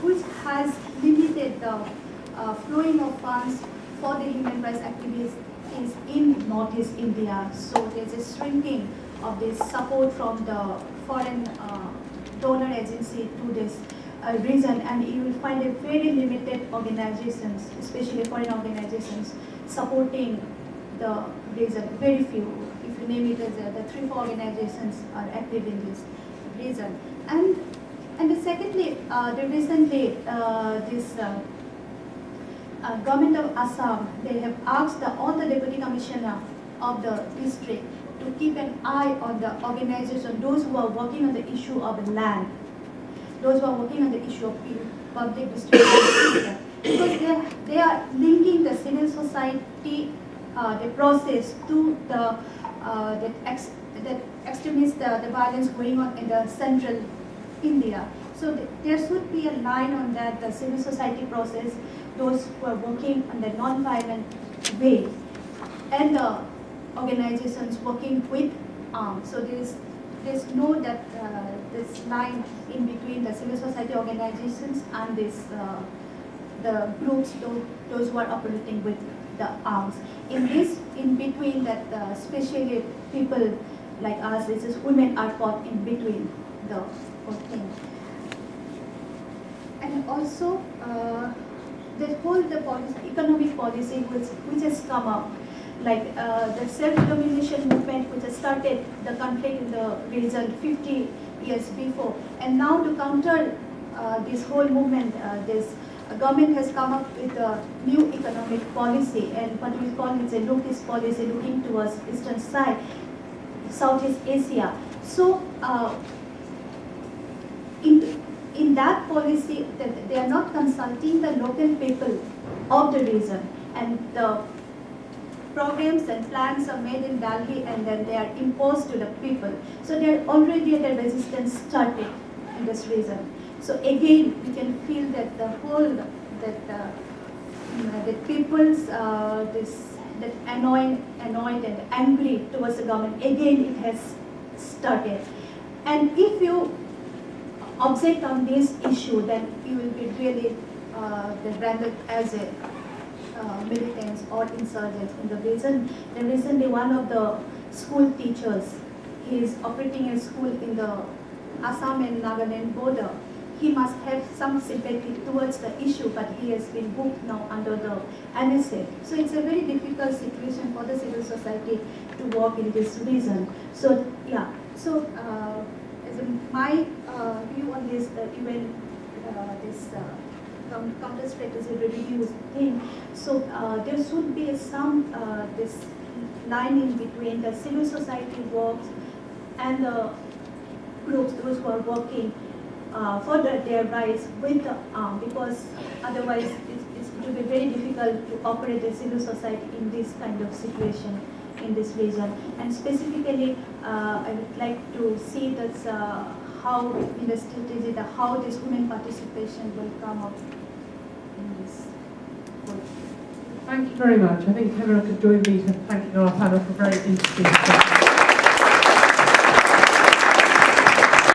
which has limited the flowing of funds for the human rights activities in Northeast India. So there's a shrinking of this support from the foreign donor agency to this region, and you will find a very limited organizations, especially foreign organizations, supporting the region. Very few. If you name it as the 3-4 organizations are active in this region. And secondly, recently this government of Assam, they have asked all the deputy commissioner of the district to keep an eye on the organization, those who are working on the issue of land, those who are working on the issue of public distribution, because they are linking the civil society the process to the that extremist the violence going on in the central India. So there should be a line on that, the civil society process, those who are working on the non-violent way, and the organizations working with arms. So there's no that this line in between the civil society organizations and this the groups, those who are operating with the arms. In between that, especially people like us, this is women are caught in between the whole thing. And also the whole economic policy which has come up, like the self-determination movement which has started the conflict in the region 50 years before, and now to counter this whole movement, this government has come up with a new economic policy, and what we call it a look-east policy, looking towards eastern side, Southeast Asia. So in that policy, they are not consulting the local people of the region, and the programs and plans are made in Delhi and then they are imposed to the people. So they are already at a resistance started in this region. So again, we can feel that the whole that people's that annoyed and angry towards the government. Again, it has started. And if you object on this issue, then you will be really branded as a militants or insurgents in the region. Then recently, one of the school teachers, he is operating a school in the Assam and Nagaland border. He must have some sympathy towards the issue, but he has been booked now under the NSA. So it's a very difficult situation for the civil society to work in this region. So yeah, so as my view on this, even this counter strategy review thing, so there should be some this line in between the civil society works and the groups, those who are working for their rights with the arm, because otherwise it will be very difficult to operate the civil society in this kind of situation in this region. And specifically, I would like to see that how in the strategy, how this women participation will come up in this work. Thank you very much. I think everyone could join me in thanking our panel for very interesting discussion.